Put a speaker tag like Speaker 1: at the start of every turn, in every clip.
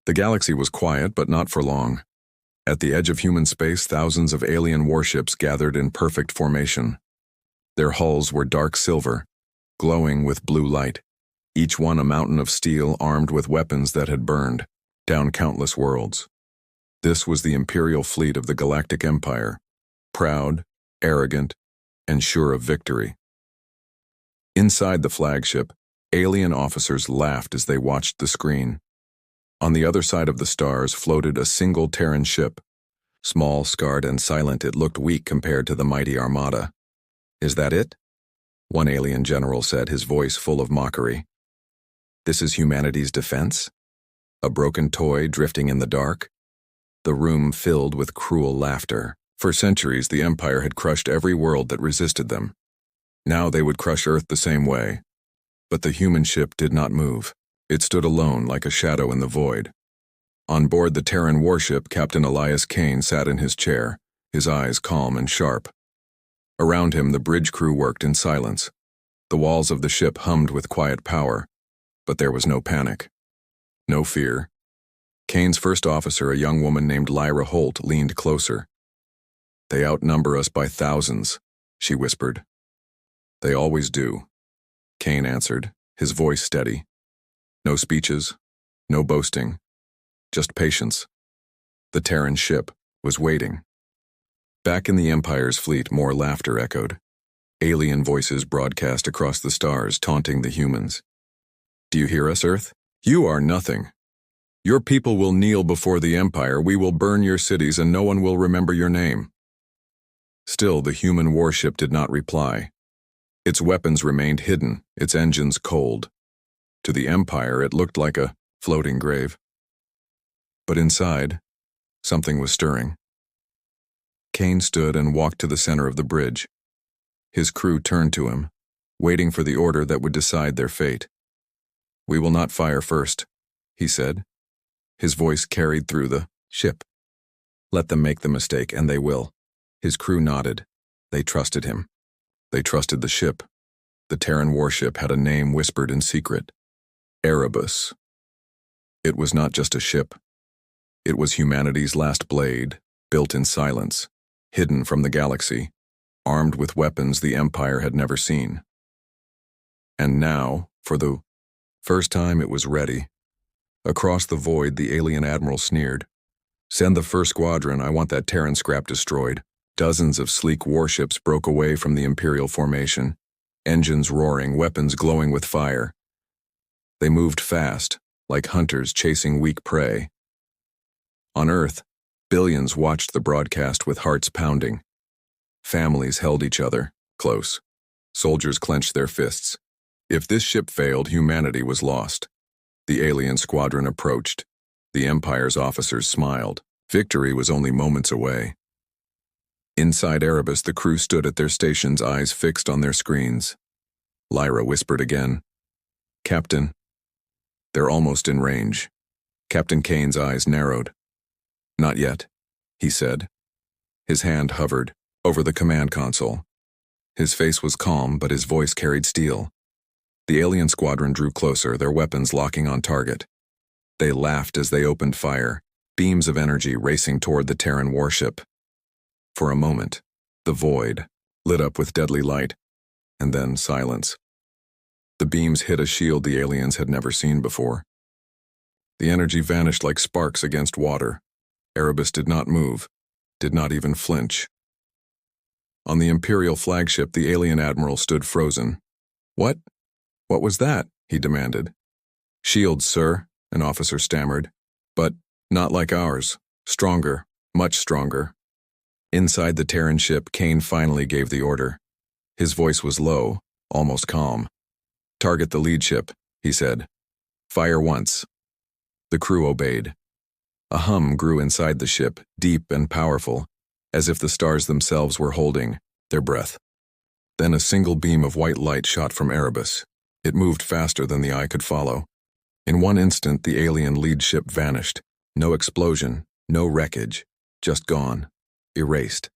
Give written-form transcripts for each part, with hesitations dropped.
Speaker 1: The galaxy was quiet, but not for long. At the edge of human space, thousands of alien warships gathered in perfect formation. Their hulls were dark silver, glowing with blue light, each one a mountain of steel armed with weapons that had burned down countless worlds. This was the Imperial fleet of the Galactic Empire, proud, arrogant, and sure of victory. Inside the flagship, alien officers laughed as they watched the screen. On the other side of the stars floated a single Terran ship. Small, scarred, and silent, it looked weak compared to the mighty armada. "Is that it?" one alien general said, his voice full of mockery. "This is humanity's defense? A broken toy drifting in the dark?" The room filled with cruel laughter. For centuries, the Empire had crushed every world that resisted them. Now they would crush Earth the same way. But the human ship did not move. It stood alone like a shadow in the void. On board the Terran warship, Captain Elias Kane sat in his chair, his eyes calm and sharp. Around him, the bridge crew worked in silence. The walls of the ship hummed with quiet power, but there was no panic. No fear. Kane's first officer, a young woman named Lyra Holt, leaned closer. "They outnumber us by thousands," she whispered. "They always do," Kane answered, his voice steady. No speeches, no boasting, just patience. The Terran ship was waiting. Back in the Empire's fleet, more laughter echoed. Alien voices broadcast across the stars, taunting the humans. "Do you hear us, Earth? You are nothing. Your people will kneel before the Empire, we will burn your cities, and no one will remember your name." Still, the human warship did not reply. Its weapons remained hidden, its engines cold. To the Empire, it looked like a floating grave. But inside, something was stirring. Kane stood and walked to the center of the bridge. His crew turned to him, waiting for the order that would decide their fate. "We will not fire first," he said. His voice carried through the ship. "Let them make the mistake, and they will." His crew nodded. They trusted him. They trusted the ship. The Terran warship had a name whispered in secret. Erebus. It was not just a ship. It was humanity's last blade, built in silence, hidden from the galaxy, armed with weapons the Empire had never seen. And now, for the first time, it was ready. Across the void, the alien admiral sneered. "Send the first squadron, I want that Terran scrap destroyed." Dozens of sleek warships broke away from the Imperial formation, engines roaring, weapons glowing with fire. They moved fast, like hunters chasing weak prey. On Earth, billions watched the broadcast with hearts pounding. Families held each other, close. Soldiers clenched their fists. If this ship failed, humanity was lost. The alien squadron approached. The Empire's officers smiled. Victory was only moments away. Inside Erebus, the crew stood at their stations, eyes fixed on their screens. Lyra whispered again. "Captain." "They're almost in range." Captain Kane's eyes narrowed. "Not yet," he said. His hand hovered over the command console. His face was calm, but his voice carried steel. The alien squadron drew closer, their weapons locking on target. They laughed as they opened fire, beams of energy racing toward the Terran warship. For a moment, the void lit up with deadly light, and then silence. The beams hit a shield the aliens had never seen before. The energy vanished like sparks against water. Erebus did not move, did not even flinch. On the Imperial flagship, the alien admiral stood frozen. What was that?" he demanded. "Shields, sir," an officer stammered. "But not like ours. Stronger, much stronger." Inside the Terran ship, Kane finally gave the order. His voice was low, almost calm. "Target the lead ship," he said. "Fire once." The crew obeyed. A hum grew inside the ship, deep and powerful, as if the stars themselves were holding their breath. Then a single beam of white light shot from Erebus. It moved faster than the eye could follow. In one instant, the alien lead ship vanished. No explosion, no wreckage, just gone. Erased.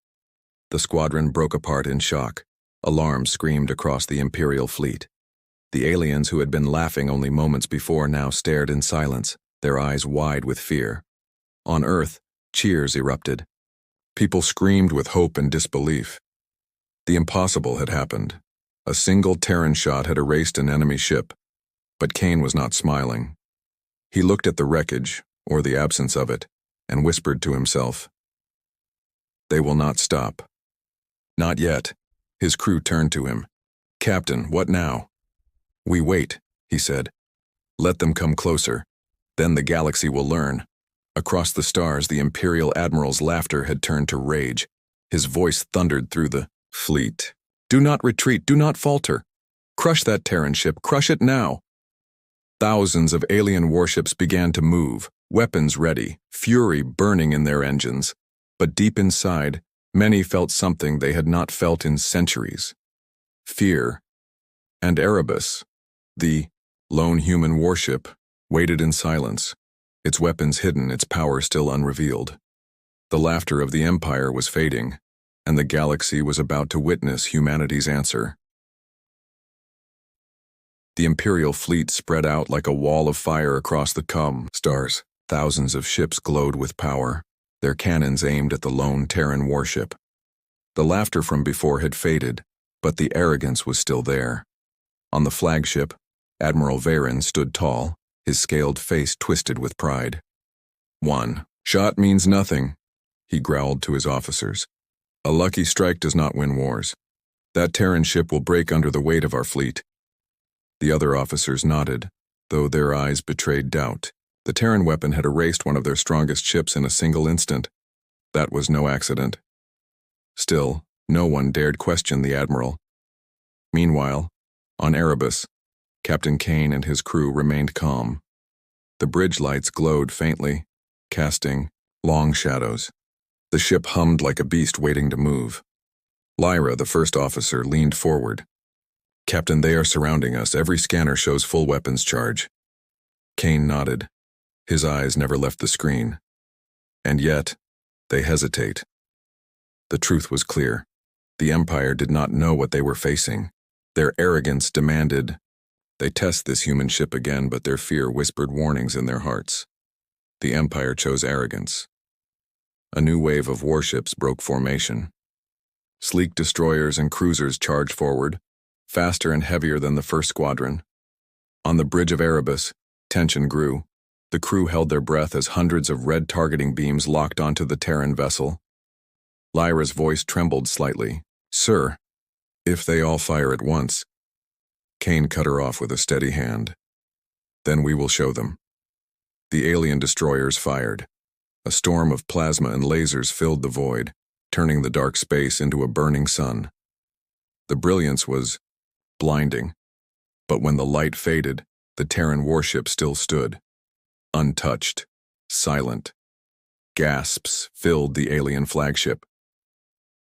Speaker 1: The squadron broke apart in shock. Alarm screamed across the Imperial fleet. The aliens who had been laughing only moments before now stared in silence, their eyes wide with fear. On Earth, cheers erupted. People screamed with hope and disbelief. The impossible had happened. A single Terran shot had erased an enemy ship, but Kane was not smiling. He looked at the wreckage, or the absence of it, and whispered to himself, "They will not stop." "Not yet." His crew turned to him. "Captain, what now?" "We wait," he said. "Let them come closer. Then the galaxy will learn." Across the stars, the Imperial Admiral's laughter had turned to rage. His voice thundered through the fleet. "Do not retreat, do not falter. Crush that Terran ship, crush it now." Thousands of alien warships began to move, weapons ready, fury burning in their engines. But deep inside, many felt something they had not felt in centuries. Fear. And Erebus, the lone human warship, waited in silence, its weapons hidden, its power still unrevealed. The laughter of the Empire was fading, and the galaxy was about to witness humanity's answer. The Imperial fleet spread out like a wall of fire across the stars. Thousands of ships glowed with power, their cannons aimed at the lone Terran warship. The laughter from before had faded, but the arrogance was still there. On the flagship, Admiral Varen stood tall, his scaled face twisted with pride. "One shot means nothing," he growled to his officers. "A lucky strike does not win wars. That Terran ship will break under the weight of our fleet." The other officers nodded, though their eyes betrayed doubt. The Terran weapon had erased one of their strongest ships in a single instant. That was no accident. Still, no one dared question the Admiral. Meanwhile, on Erebus, Captain Kane and his crew remained calm. The bridge lights glowed faintly, casting long shadows. The ship hummed like a beast waiting to move. Lyra, the first officer, leaned forward. "Captain, they are surrounding us. Every scanner shows full weapons charge." Kane nodded. His eyes never left the screen. And yet, they hesitate. The truth was clear. The Empire did not know what they were facing. Their arrogance demanded they test this human ship again, but their fear whispered warnings in their hearts. The Empire chose arrogance. A new wave of warships broke formation. Sleek destroyers and cruisers charged forward, faster and heavier than the first squadron. On the bridge of Erebus, tension grew. The crew held their breath as hundreds of red targeting beams locked onto the Terran vessel. Lyra's voice trembled slightly. "Sir, if they all fire at once." Kane cut her off with a steady hand. "Then we will show them." The alien destroyers fired. A storm of plasma and lasers filled the void, turning the dark space into a burning sun. The brilliance was blinding, but when the light faded, the Terran warship still stood. Untouched, silent. Gasps filled the alien flagship.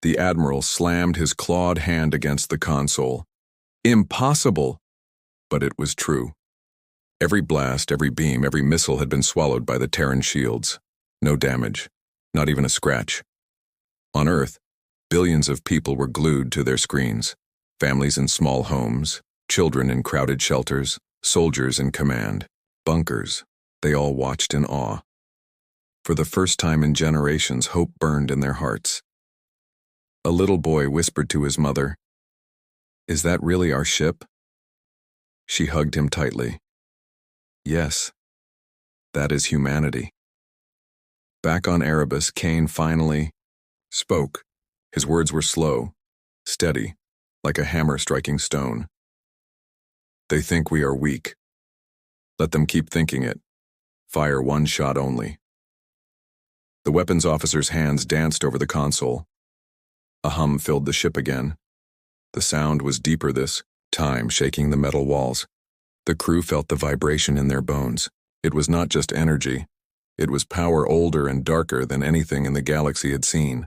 Speaker 1: The Admiral slammed his clawed hand against the console. Impossible! But it was true. Every blast, every beam, every missile had been swallowed by the Terran shields. No damage, not even a scratch. On Earth, billions of people were glued to their screens. Families in small homes, children in crowded shelters, soldiers in command, bunkers. They all watched in awe. For the first time in generations, hope burned in their hearts. A little boy whispered to his mother, "Is that really our ship?" She hugged him tightly. "Yes, that is humanity." Back on Erebus, Kane finally spoke. His words were slow, steady, like a hammer striking stone. "They think we are weak. Let them keep thinking it. Fire one shot only." The weapons officer's hands danced over the console. A hum filled the ship again. The sound was deeper this time, shaking the metal walls. The crew felt the vibration in their bones. It was not just energy. It was power older and darker than anything in the galaxy had seen.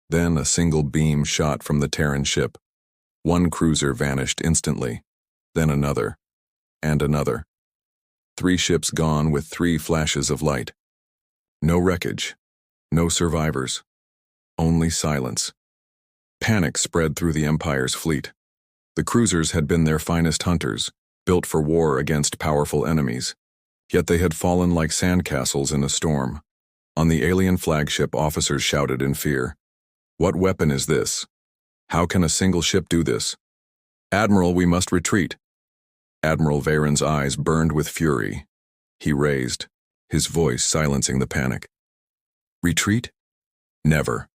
Speaker 1: Then a single beam shot from the Terran ship. One cruiser vanished instantly. Then another. And another. 3 ships gone with 3 flashes of light. No wreckage. No survivors. Only silence. Panic spread through the Empire's fleet. The cruisers had been their finest hunters, built for war against powerful enemies. Yet they had fallen like sandcastles in a storm. On the alien flagship, officers shouted in fear. "What weapon is this? How can a single ship do this? Admiral, we must retreat." Admiral Varen's eyes burned with fury. He raised, his voice silencing the panic. "Retreat? Never.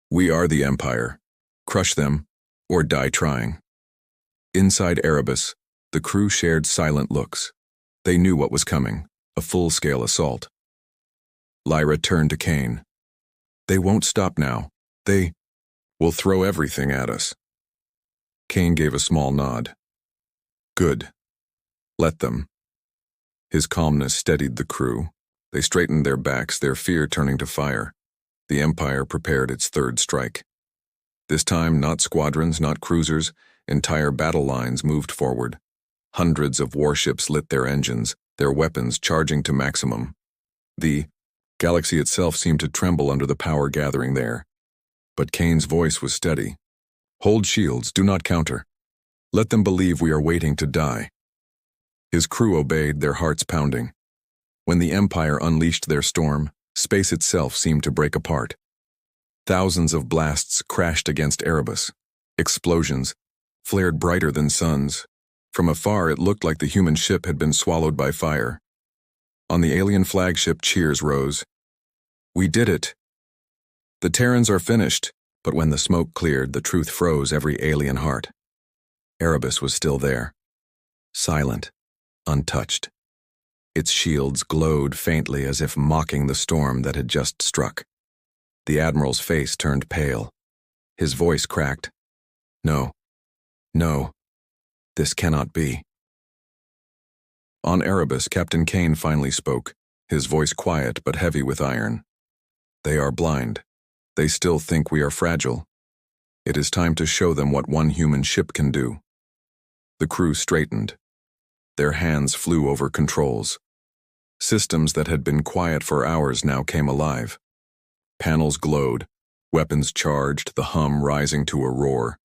Speaker 1: We are the Empire. Crush them, or die trying." Inside Erebus, the crew shared silent looks. They knew what was coming, a full-scale assault. Lyra turned to Kane. "They won't stop now. They will throw everything at us." Kane gave a small nod. "Good. Let them." His calmness steadied the crew. They straightened their backs, their fear turning to fire. The Empire prepared its third strike. This time, not squadrons, not cruisers, entire battle lines moved forward. Hundreds of warships lit their engines, their weapons charging to maximum. The galaxy itself seemed to tremble under the power gathering there. But Kane's voice was steady. "Hold shields, do not counter. Let them believe we are waiting to die." His crew obeyed, their hearts pounding. When the Empire unleashed their storm, space itself seemed to break apart. Thousands of blasts crashed against Erebus. Explosions flared brighter than suns. From afar, it looked like the human ship had been swallowed by fire. On the alien flagship, cheers rose. "We did it. The Terrans are finished." But when the smoke cleared, the truth froze every alien heart. Erebus was still there, silent, untouched. Its shields glowed faintly as if mocking the storm that had just struck. The Admiral's face turned pale. His voice cracked. "No. No. This cannot be." On Erebus, Captain Kane finally spoke, his voice quiet but heavy with iron. "They are blind. They still think we are fragile. It is time to show them what one human ship can do." The crew straightened. Their hands flew over controls. Systems that had been quiet for hours now came alive. Panels glowed, weapons charged, the hum rising to a roar.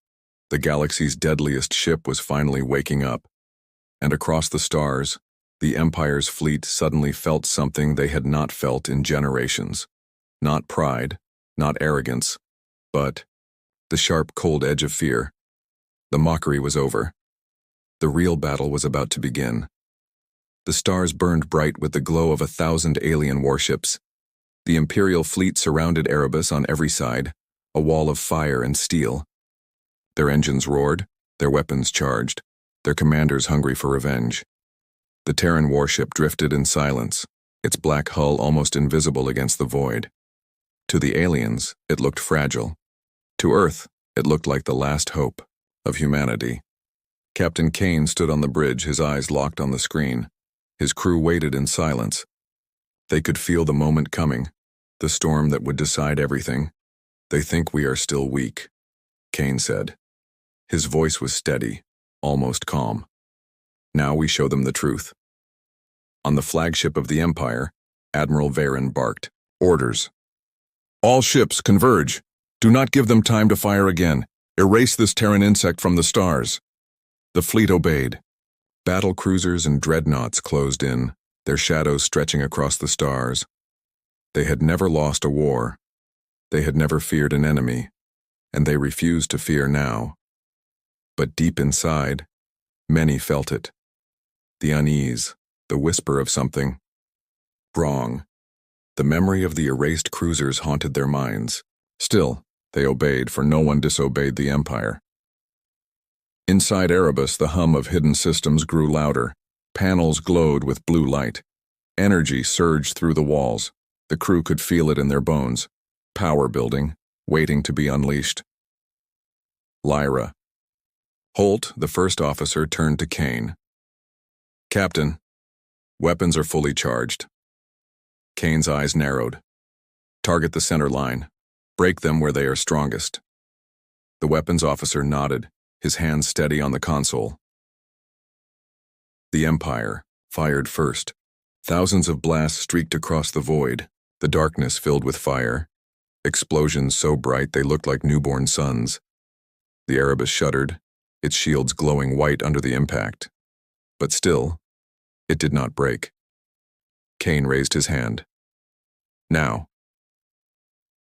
Speaker 1: The galaxy's deadliest ship was finally waking up. And across the stars, the Empire's fleet suddenly felt something they had not felt in generations. Not pride, not arrogance, but the sharp, cold edge of fear. The mockery was over. The real battle was about to begin. The stars burned bright with the glow of 1,000 alien warships. The Imperial fleet surrounded Erebus on every side, a wall of fire and steel. Their engines roared, their weapons charged, their commanders hungry for revenge. The Terran warship drifted in silence, its black hull almost invisible against the void. To the aliens, it looked fragile. To Earth, it looked like the last hope of humanity. Captain Kane stood on the bridge, his eyes locked on the screen. His crew waited in silence. They could feel the moment coming, the storm that would decide everything. "They think we are still weak," Kane said. His voice was steady, almost calm. "Now we show them the truth." On the flagship of the Empire, Admiral Varen barked, "Orders. All ships, converge. Do not give them time to fire again. Erase this Terran insect from the stars." The fleet obeyed. Battle cruisers and dreadnoughts closed in, their shadows stretching across the stars. They had never lost a war. They had never feared an enemy, and they refused to fear now. But deep inside, many felt it. The unease, the whisper of something wrong. The memory of the erased cruisers haunted their minds. Still, they obeyed, for no one disobeyed the Empire. Inside Erebus, the hum of hidden systems grew louder. Panels glowed with blue light. Energy surged through the walls. The crew could feel it in their bones. Power building, waiting to be unleashed. Lyra. Holt, the first officer, turned to Kane. "Captain, weapons are fully charged." Kane's eyes narrowed. "Target the center line. Break them where they are strongest." The weapons officer nodded, his hands steady on the console. The Empire fired first. Thousands of blasts streaked across the void, the darkness filled with fire. Explosions so bright they looked like newborn suns. The Erebus shuddered, its shields glowing white under the impact. But still, it did not break. Kane raised his hand. Now.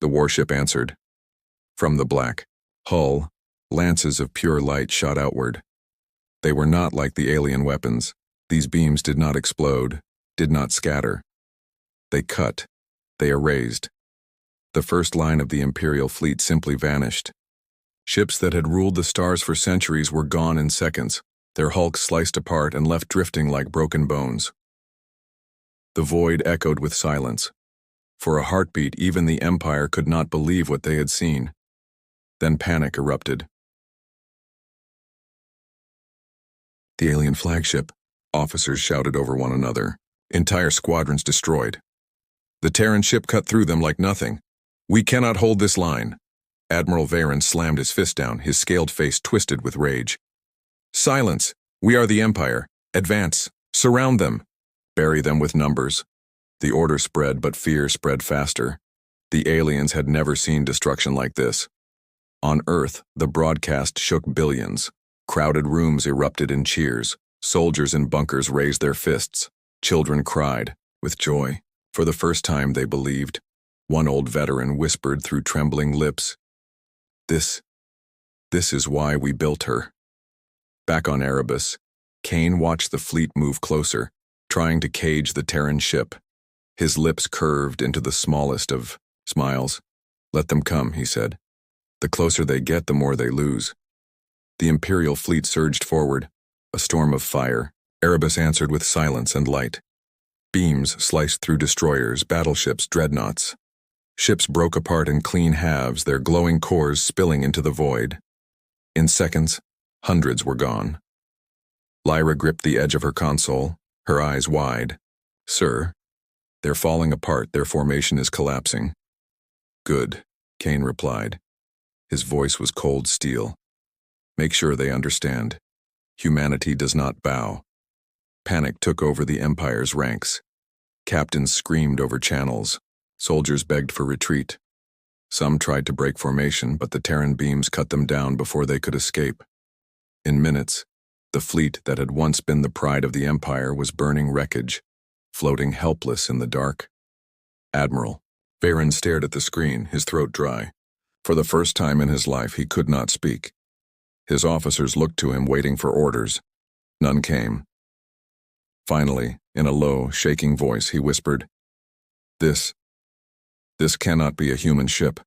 Speaker 1: The warship answered. From the black hull, lances of pure light shot outward. They were not like the alien weapons. These beams did not explode, did not scatter. They cut. They erased. The first line of the Imperial fleet simply vanished. Ships that had ruled the stars for centuries were gone in seconds, their hulks sliced apart and left drifting like broken bones. The void echoed with silence. For a heartbeat, even the Empire could not believe what they had seen. Then panic erupted. The alien flagship, officers shouted over one another. Entire squadrons destroyed. The Terran ship cut through them like nothing. We cannot hold this line. Admiral Varen slammed his fist down, his scaled face twisted with rage. Silence! We are the Empire. Advance! Surround them! Bury them with numbers. The order spread, but fear spread faster. The aliens had never seen destruction like this. On Earth, the broadcast shook billions. Crowded rooms erupted in cheers. Soldiers in bunkers raised their fists. Children cried, with joy. For the first time they believed. One old veteran whispered through trembling lips, This is why we built her. Back on Erebus, Kane watched the fleet move closer, trying to cage the Terran ship. His lips curved into the smallest of smiles. Let them come, he said. The closer they get, the more they lose. The Imperial fleet surged forward, a storm of fire. Erebus answered with silence and light. Beams sliced through destroyers, battleships, dreadnoughts. Ships broke apart in clean halves, their glowing cores spilling into the void. In seconds, hundreds were gone. Lyra gripped the edge of her console, her eyes wide. Sir, they're falling apart, their formation is collapsing. Good, Kane replied. His voice was cold steel. Make sure they understand. Humanity does not bow. Panic took over the Empire's ranks. Captains screamed over channels. Soldiers begged for retreat. Some tried to break formation, but the Terran beams cut them down before they could escape. In minutes, the fleet that had once been the pride of the Empire was burning wreckage, floating helpless in the dark. Admiral. Varen stared at the screen, his throat dry. For the first time in his life, he could not speak. His officers looked to him, waiting for orders. None came. Finally, in a low, shaking voice, he whispered, This cannot be a human ship.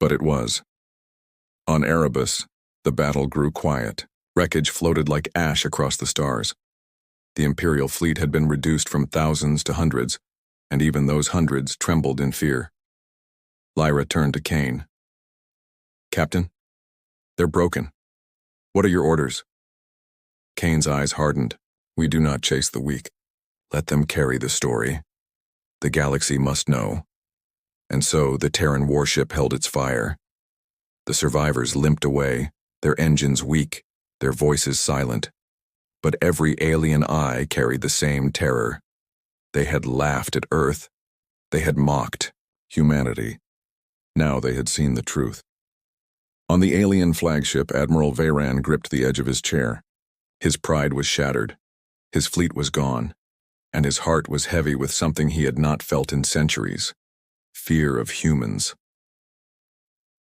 Speaker 1: But it was. On Erebus, the battle grew quiet. Wreckage floated like ash across the stars. The Imperial fleet had been reduced from thousands to hundreds, and even those hundreds trembled in fear. Lyra turned to Kane. Captain, they're broken. What are your orders? Kane's eyes hardened. We do not chase the weak. Let them carry the story. The galaxy must know. And so the Terran warship held its fire. The survivors limped away, their engines weak, their voices silent. But every alien eye carried the same terror. They had laughed at Earth. They had mocked humanity. Now they had seen the truth. On the alien flagship, Admiral Varen gripped the edge of his chair. His pride was shattered. His fleet was gone. And his heart was heavy with something he had not felt in centuries. Fear of humans.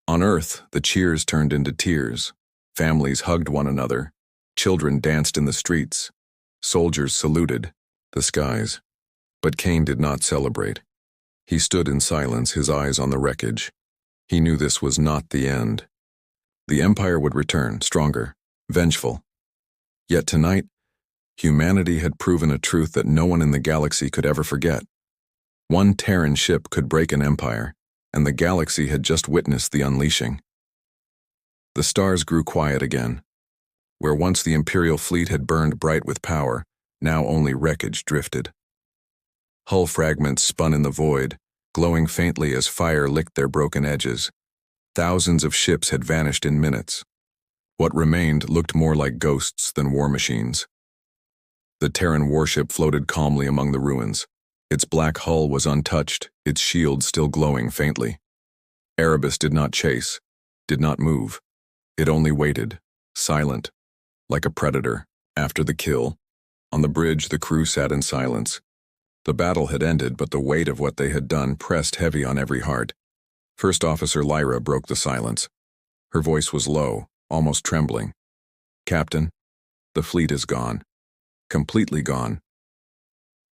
Speaker 1: On Earth, the cheers turned into tears. Families hugged one another. Children danced in the streets. Soldiers saluted the skies. But Kane did not celebrate. He stood in silence, his eyes on the wreckage. He knew this was not the end. The Empire would return, stronger, vengeful. Yet tonight, humanity had proven a truth that no one in the galaxy could ever forget. One Terran ship could break an empire, and the galaxy had just witnessed the unleashing. The stars grew quiet again. Where once the Imperial fleet had burned bright with power, now only wreckage drifted. Hull fragments spun in the void, glowing faintly as fire licked their broken edges. Thousands of ships had vanished in minutes. What remained looked more like ghosts than war machines. The Terran warship floated calmly among the ruins. Its black hull was untouched, its shield still glowing faintly. Erebus did not chase, did not move. It only waited, silent, like a predator. After the kill, on the bridge the crew sat in silence. The battle had ended, but the weight of what they had done pressed heavy on every heart. First Officer Lyra broke the silence. Her voice was low, almost trembling. "Captain, the fleet is gone. Completely gone."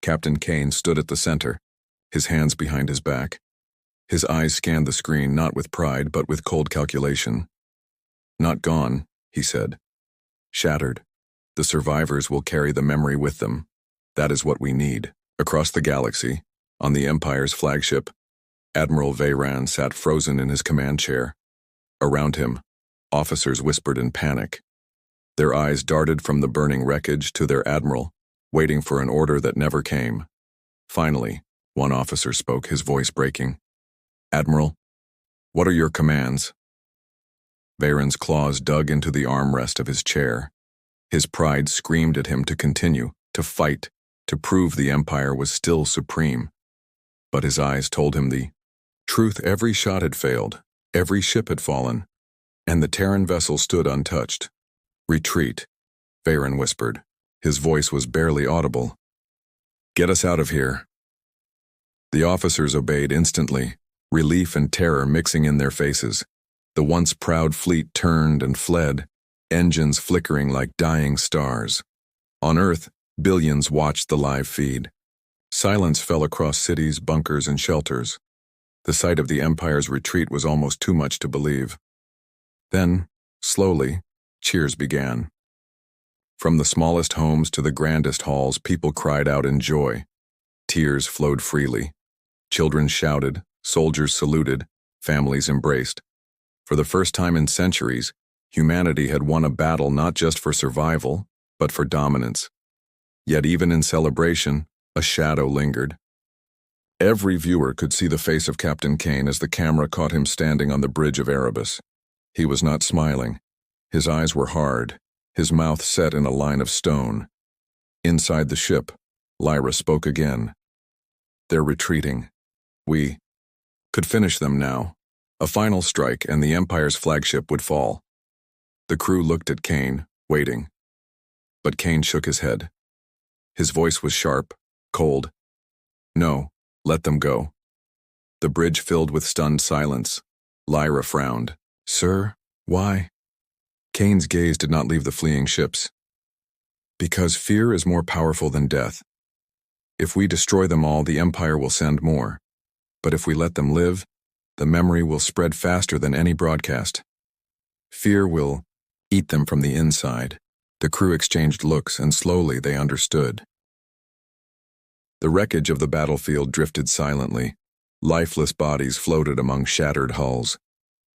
Speaker 1: Captain Kane stood at the center, his hands behind his back. His eyes scanned the screen not with pride but with cold calculation. "Not gone," he said. "Shattered. The survivors will carry the memory with them. That is what we need." Across the galaxy, on the Empire's flagship, Admiral Veyran sat frozen in his command chair. Around him, officers whispered in panic. Their eyes darted from the burning wreckage to their admiral, waiting for an order that never came. Finally, one officer spoke, his voice breaking. "Admiral, what are your commands?" Veyran's claws dug into the armrest of his chair. His pride screamed at him to continue, to fight, to prove the Empire was still supreme. But his eyes told him the truth. Every shot had failed, every ship had fallen, and the Terran vessel stood untouched. "Retreat," Veyran whispered. His voice was barely audible. "Get us out of here." The officers obeyed instantly, relief and terror mixing in their faces. The once proud fleet turned and fled, engines flickering like dying stars. On Earth, billions watched the live feed. Silence fell across cities, bunkers, and shelters. The sight of the Empire's retreat was almost too much to believe. Then, slowly, cheers began. From the smallest homes to the grandest halls, people cried out in joy. Tears flowed freely. Children shouted, soldiers saluted, families embraced. For the first time in centuries, humanity had won a battle not just for survival, but for dominance. Yet even in celebration, a shadow lingered. Every viewer could see the face of Captain Kane as the camera caught him standing on the bridge of Erebus. He was not smiling. His eyes were hard, his mouth set in a line of stone. Inside the ship, Lyra spoke again. "They're retreating. We could finish them now. A final strike and the Empire's flagship would fall." The crew looked at Kane, waiting. But Kane shook his head. His voice was sharp, cold. "No, let them go." The bridge filled with stunned silence. Lyra frowned. "Sir, why?" Kane's gaze did not leave the fleeing ships. "Because fear is more powerful than death. If we destroy them all, the Empire will send more. But if we let them live, the memory will spread faster than any broadcast. Fear will eat them from the inside." The crew exchanged looks, and slowly they understood. The wreckage of the battlefield drifted silently. Lifeless bodies floated among shattered hulls.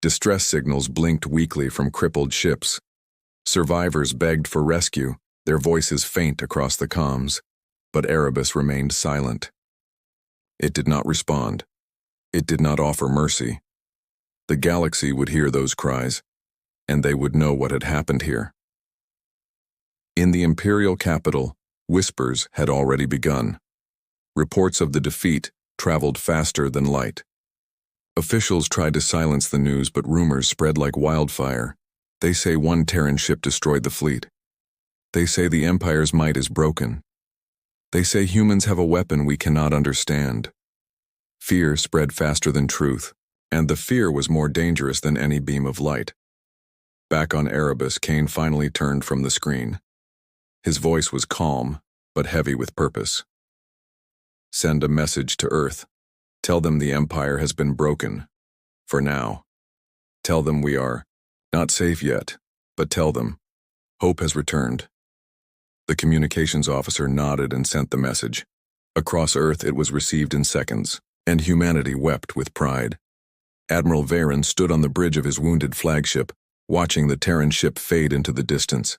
Speaker 1: Distress signals blinked weakly from crippled ships. Survivors begged for rescue, their voices faint across the comms. But Erebus remained silent. It did not respond. It did not offer mercy. The galaxy would hear those cries, and they would know what had happened here. In the Imperial capital, whispers had already begun. Reports of the defeat traveled faster than light. Officials tried to silence the news, but rumors spread like wildfire. They say one Terran ship destroyed the fleet. They say the Empire's might is broken. They say humans have a weapon we cannot understand. Fear spread faster than truth, and the fear was more dangerous than any beam of light. Back on Erebus, Kane finally turned from the screen. His voice was calm, but heavy with purpose. "Send a message to Earth. Tell them the Empire has been broken. For now. Tell them we are not safe yet, but tell them hope has returned." The communications officer nodded and sent the message. Across Earth it was received in seconds, and humanity wept with pride. Admiral Veyran stood on the bridge of his wounded flagship, watching the Terran ship fade into the distance.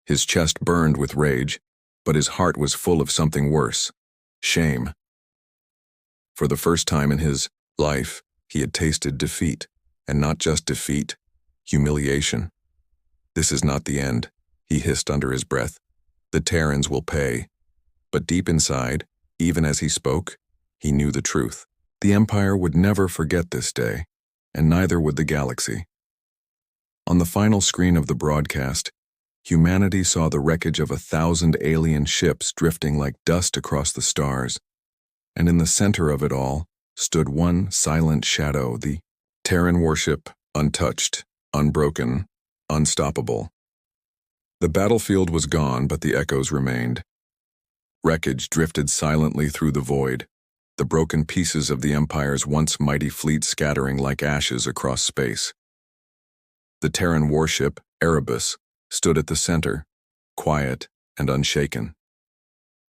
Speaker 1: His chest burned with rage, but his heart was full of something worse: shame. For the first time in his life, he had tasted defeat, and not just defeat, humiliation. "This is not the end," he hissed under his breath. "The Terrans will pay." But deep inside, even as he spoke, he knew the truth. The Empire would never forget this day, and neither would the galaxy. On the final screen of the broadcast, humanity saw the wreckage of 1,000 alien ships drifting like dust across the stars. and in the center of it all stood one silent shadow, the Terran warship, untouched, unbroken, unstoppable. The battlefield was gone, but the echoes remained. Wreckage drifted silently through the void, the broken pieces of the Empire's once mighty fleet scattering like ashes across space. The Terran warship, Erebus, stood at the center, quiet and unshaken.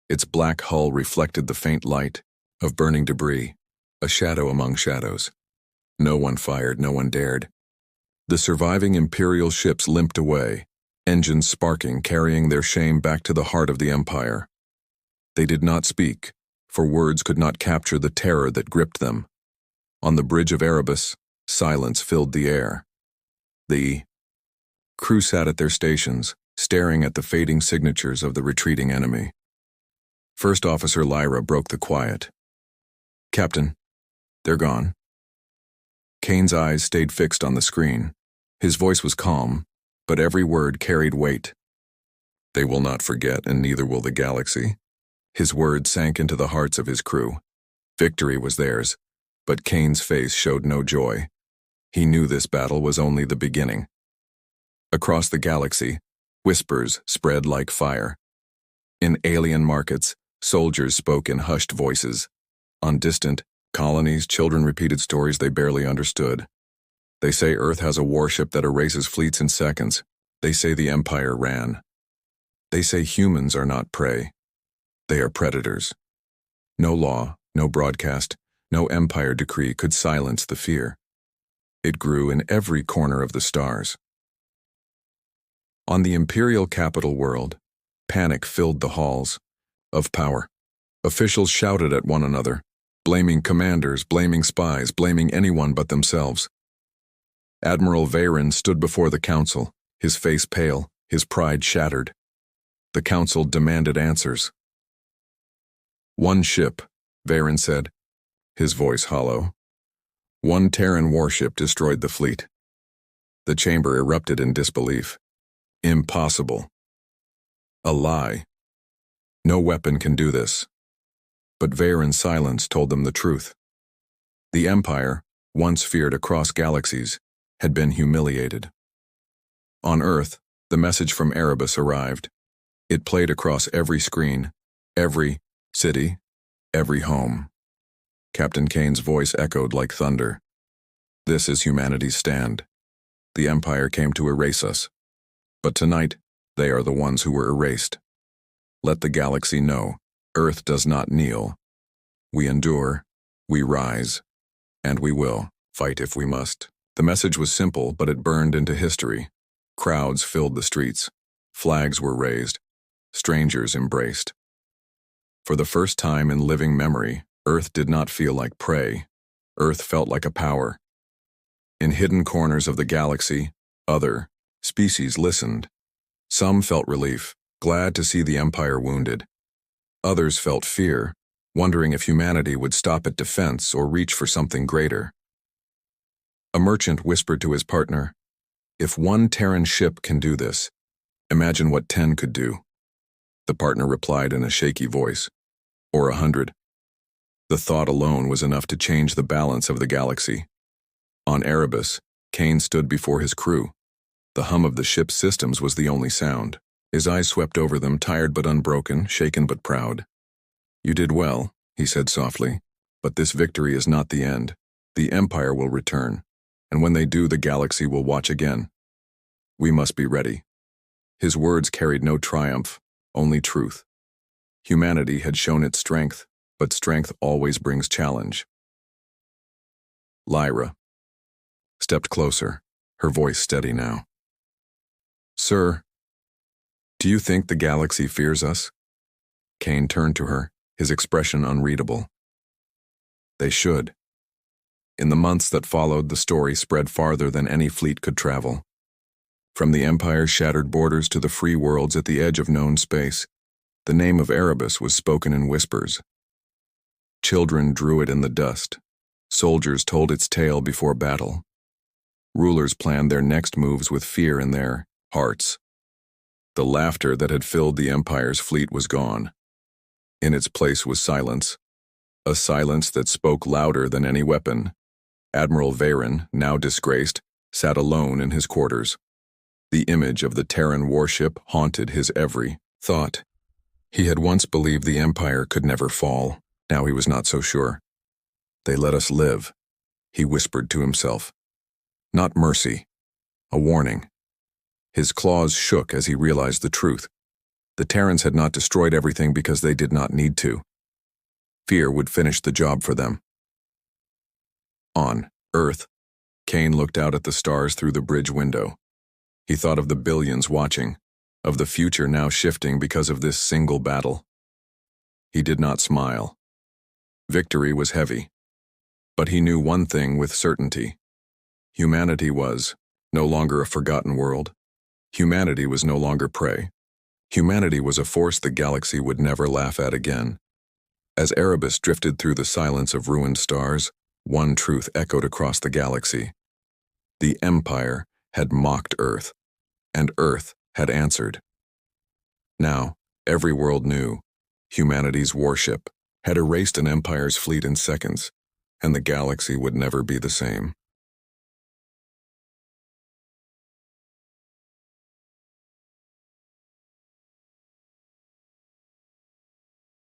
Speaker 1: Its black hull reflected the faint light of burning debris, a shadow among shadows. No one fired, no one dared. The surviving Imperial ships limped away, engines sparking, carrying their shame back to the heart of the Empire. They did not speak, for words could not capture the terror that gripped them. On the bridge of Erebus, silence filled the air. The crew sat at their stations, staring at the fading signatures of the retreating enemy. First Officer Lyra broke the quiet. "Captain, they're gone." Kane's eyes stayed fixed on the screen. His voice was calm, but every word carried weight. "They will not forget, and neither will the galaxy." His words sank into the hearts of his crew. Victory was theirs, but Kane's face showed no joy. He knew this battle was only the beginning. Across the galaxy, whispers spread like fire. In alien markets, soldiers spoke in hushed voices. On distant colonies, children repeated stories they barely understood. They say Earth has a warship that erases fleets in seconds. They say the Empire ran. They say humans are not prey. They are predators. No law, no broadcast, no Empire decree could silence the fear. It grew in every corner of the stars. On the Imperial capital world, panic filled the halls of power. Officials shouted at one another, blaming commanders, blaming spies, blaming anyone but themselves. Admiral Veyron stood before the council, his face pale, his pride shattered. The council demanded answers. "One ship," Veyron said, his voice hollow. "One Terran warship destroyed the fleet." The chamber erupted in disbelief. Impossible. A lie. No weapon can do this. But Veyron's silence told them the truth. The Empire, once feared across galaxies, had been humiliated. On Earth, the message from Erebus arrived. It played across every screen, every city, every home. Captain Kane's voice echoed like thunder. "This is humanity's stand. The Empire came to erase us. But tonight, they are the ones who were erased. Let the galaxy know, Earth does not kneel. We endure, we rise, and we will fight if we must." The message was simple, but it burned into history. Crowds filled the streets. Flags were raised. Strangers embraced. For the first time in living memory, Earth did not feel like prey. Earth felt like a power. In hidden corners of the galaxy, other species listened. Some felt relief, glad to see the Empire wounded. Others felt fear, wondering if humanity would stop at defense or reach for something greater. A merchant whispered to his partner, "If one Terran ship can do this, imagine what 10 could do." The partner replied in a shaky voice, "Or 100. The thought alone was enough to change the balance of the galaxy. On Erebus, Kane stood before his crew. The hum of the ship's systems was the only sound. His eyes swept over them, tired but unbroken, shaken but proud. "You did well," he said softly, "but this victory is not the end. The Empire will return, and when they do, the galaxy will watch again. We must be ready." His words carried no triumph, only truth. Humanity had shown its strength, but strength always brings challenge. Lyra stepped closer, her voice steady now. "Sir, do you think the galaxy fears us?" Kane turned to her, his expression unreadable. "They should." In the months that followed, the story spread farther than any fleet could travel. From the Empire's shattered borders to the free worlds at the edge of known space, the name of Erebus was spoken in whispers. Children drew it in the dust. Soldiers told its tale before battle. Rulers planned their next moves with fear in their hearts. The laughter that had filled the Empire's fleet was gone. In its place was silence, a silence that spoke louder than any weapon. Admiral Veyron, now disgraced, sat alone in his quarters. The image of the Terran warship haunted his every thought. He had once believed the Empire could never fall. Now he was not so sure. "They let us live," he whispered to himself. Not mercy, a warning. His claws shook as he realized the truth. The Terrans had not destroyed everything because they did not need to. Fear would finish the job for them. On Earth, Kane looked out at the stars through the bridge window. He thought of the billions watching, of the future now shifting because of this single battle. He did not smile. Victory was heavy. But he knew one thing with certainty. Humanity was no longer a forgotten world. Humanity was no longer prey. Humanity was a force the galaxy would never laugh at again. As Erebus drifted through the silence of ruined stars, one truth echoed across the galaxy. The Empire had mocked Earth, and Earth had answered. Now, every world knew humanity's warship had erased an Empire's fleet in seconds, and the galaxy would never be the same.